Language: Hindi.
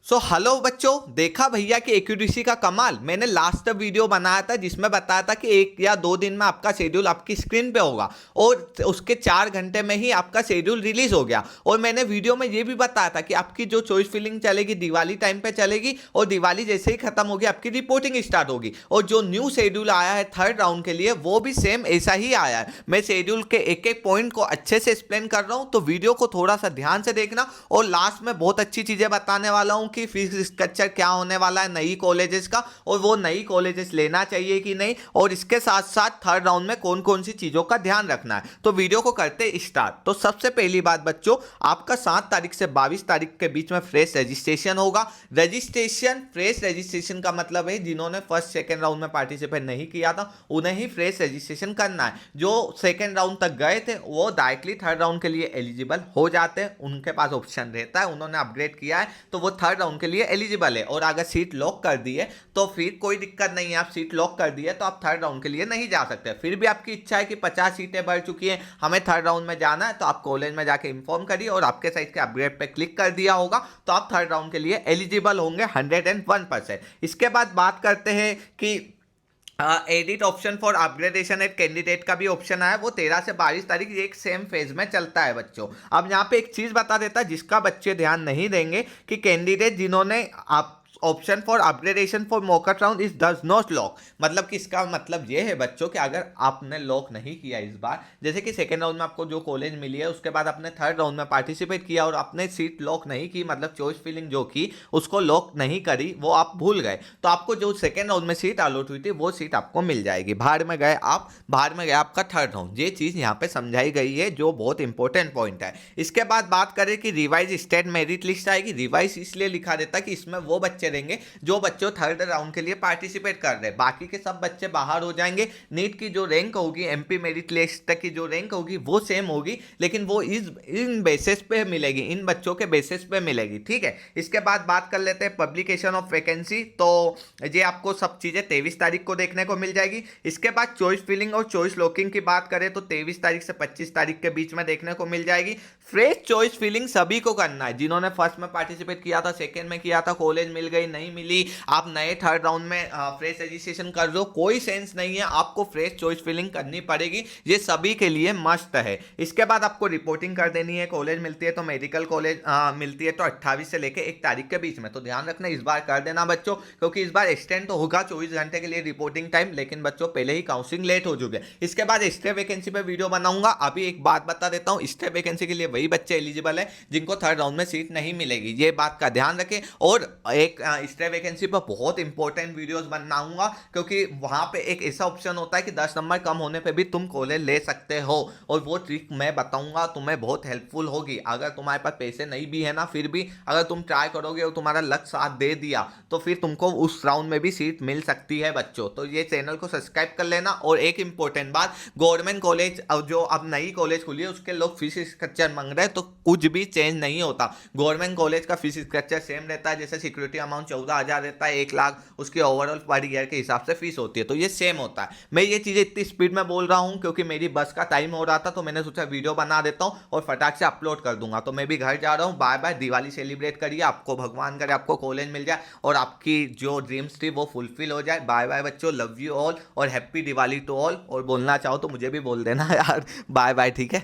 हेलो बच्चों, देखा भैया कि एक्यूरेसी का कमाल। मैंने लास्ट वीडियो बनाया था जिसमें बताया था कि 1 या 2 दिन में आपका शेड्यूल आपकी स्क्रीन पे होगा और उसके 4 घंटे में ही आपका शेड्यूल रिलीज हो गया। और मैंने वीडियो में ये भी बताया था कि आपकी जो चॉइस फिलिंग चलेगी दिवाली टाइम पे चलेगी और दिवाली जैसे ही खत्म होगी आपकी रिपोर्टिंग स्टार्ट होगी। और जो न्यू शेड्यूल आया है थर्ड राउंड के लिए वो भी सेम ऐसा ही आया है। मैं शेड्यूल के एक एक पॉइंट को अच्छे से एक्सप्लेन कर रहा हूं, तो वीडियो को थोड़ा सा ध्यान से देखना। और लास्ट में बहुत अच्छी चीजें बताने वाला हूं कि फीस स्ट्रक्चर क्या होने वाला है नई कॉलेजेस का, और वो नई कॉलेजेस लेना चाहिए कि नहीं, और इसके साथ साथ थर्ड राउंड में कौन कौन सी चीजों का ध्यान रखना है। तो वीडियो को करते स्टार्ट। तो सबसे पहली बात बच्चों, आपका 7 तारीख से 22 तारीख के बीच में फ्रेश रजिस्ट्रेशन होगा। रजिस्ट्रेशन, फ्रेश रजिस्ट्रेशन का मतलब है जिन्होंने फर्स्ट सेकेंड राउंड में पार्टिसिपेट नहीं किया था उन्हें ही फ्रेश रजिस्ट्रेशन करना है। जो सेकेंड राउंड तक गए थे वो डायरेक्टली थर्ड राउंड के लिए एलिजिबल हो जाते हैं, उनके पास ऑप्शन रहता है, उन्होंने अपग्रेड किया है तो वो थर्ड राउंड के लिए एलिजिबल है। और अगर सीट लॉक कर दी है तो फिर कोई दिक्कत नहीं है, आप सीट लॉक कर दी है तो आप थर्ड राउंड के लिए नहीं जा सकते। फिर भी आपकी इच्छा है कि 50 सीटें भर चुकी हैं, हमें थर्ड राउंड में जाना है, तो आप कॉलेज में जाके इंफॉर्म करिए और आपके साइड के अपग्रेड पे क्लिक कर दिया होगा तो आप थर्ड राउंड के लिए एलिजिबल होंगे 101%। इसके बाद बात करते हैं कि edit option for upgradation at candidate का भी ऑप्शन आया, वो 13 से 22 तारीख एक सेम फेज में चलता है बच्चों। अब यहाँ पे एक चीज बता देता है जिसका बच्चे ध्यान नहीं देंगे कि कैंडिडेट जिन्होंने आप option for upgradation for mock-up round is does not lock, मतलब कि इसका मतलब ये है बच्चों कि अगर आपने लॉक नहीं किया इस बार, जैसे कि सेकेंड राउंड में आपको जो कॉलेज मिली है उसके बाद आपने थर्ड राउंड में पार्टिसिपेट किया और आपने सीट लॉक नहीं की, मतलब चॉइस फिलिंग जो की उसको लॉक नहीं करी, वो आप भूल गए, तो आपको जो सेकेंड राउंड में सीट अलॉट हुई थी वो सीट आपको मिल जाएगी। बाहर में गए आप, बाहर में गया आपका थर्ड राउंड। ये चीज यहाँ पे समझाई गई है जो बहुत इंपॉर्टेंट पॉइंट है। इसके बाद बात करें कि रिवाइज स्टेट मेरिट लिस्ट आएगी। रिवाइज इसलिए लिखा देता है कि इसमें वो बच्चे रहेंगे जो बच्चों थर्ड राउंड के लिए पार्टिसिपेट कर रहे हैं, बाकी के सब बच्चे बाहर हो जाएंगे। नीट की जो रैंक होगी, एमपी मेरिट लिस्ट तक की जो रैंक होगी वो सेम होगी, लेकिन वो इन बेसिस पे मिलेगी, इन बच्चों के बेसिस पे मिलेगी, ठीक है। इसके बाद बात कर लेते हैं पब्लिकेशन ऑफ वैकेंसी। तो ये आपको सब चीजें 23 तारीख को देखने को मिल जाएगी। इसके बाद चॉइस फिलिंग और चॉइस लॉकिंग की बात करें तो 23 तारीख से 25 तारीख के बीच में देखने को मिल जाएगी। फ्रेश चॉइस फिलिंग सभी को करना है, जिन्होंने फर्स्ट में पार्टिसिपेट किया था, सेकेंड में किया था, कॉलेज मिल गई नहीं मिली, आप नए थर्ड राउंड में फ्रेश रजिस्ट्रेशन कर दो, कोई सेंस नहीं है, आपको फ्रेश चॉइस फिलिंग करनी पड़ेगी, ये सभी के लिए मस्ट है। इसके बाद आपको रिपोर्टिंग कर देनी है, कॉलेज मिलती है तो मेडिकल कॉलेज मिलती है तो 28 से लेकर 1 तारीख के बीच में, तो ध्यान रखना इस बार कर देना बच्चों, क्योंकि इस बार एक्सटेंड तो होगा 24 घंटे के लिए रिपोर्टिंग टाइम, लेकिन बच्चों पहले ही काउंसलिंग लेट हो चुके हैं। इसके बाद स्टे वैकेंसी पे वीडियो बनाऊंगा। अभी एक बात बता देता हूं, स्टे वैकेंसी के लिए वही बच्चे एलिजिबल है जिनको थर्ड राउंड में सीट नहीं मिलेगी, ये बात का ध्यान रखें। और एक स्टे वैकेंसी पर बहुत इंपॉर्टेंट वीडियोस बनाऊंगा, क्योंकि वहां पे एक ऐसा ऑप्शन होता है कि 10 नंबर कम होने पे भी तुम कॉलेज ले सकते हो, और वो ट्रिक मैं बताऊंगा, तुम्हें बहुत हेल्पफुल होगी। अगर तुम्हारे पास पैसे नहीं भी है ना, फिर भी अगर तुम ट्राई करोगे और तुम्हारा लक साथ दे दिया तो फिर तुमको उस राउंड में भी सीट मिल सकती है बच्चों। तो ये चैनल को सब्सक्राइब कर लेना। और एक इंपॉर्टेंट बात, गवर्नमेंट कॉलेज जो अब नई कॉलेज खुली है उसके लोग फीस स्ट्रक्चर मांग रहे हैं, तो कुछ भी चेंज नहीं होता। गवर्नमेंट कॉलेज का फीस स्ट्रक्चर सेम रहता है, जैसे सिक्योरिटी अमाउंट 14,000 रहता है 1 लाख, उसकी ओवरऑल पर ईयर के हिसाब से फीस होती है, तो ये सेम होता है। मैं ये चीजें इतनी स्पीड में बोल रहा हूं क्योंकि मेरी बस का टाइम हो रहा था, तो मैंने सोचा वीडियो बना देता हूं और फटाक से अपलोड कर दूंगा। तो मैं भी घर जा रहा हूं। बाय बाय, दिवाली सेलिब्रेट करिए, आपको भगवान करे आपको कॉलेज मिल जाए और आपकी जो ड्रीम्स थी वो फुलफिल हो जाए। बाय बाय बच्चों, लव यू ऑल और हैप्पी दिवाली टू ऑल। और बोलना चाहो तो मुझे भी बोल देना यार। बाय बाय, ठीक है।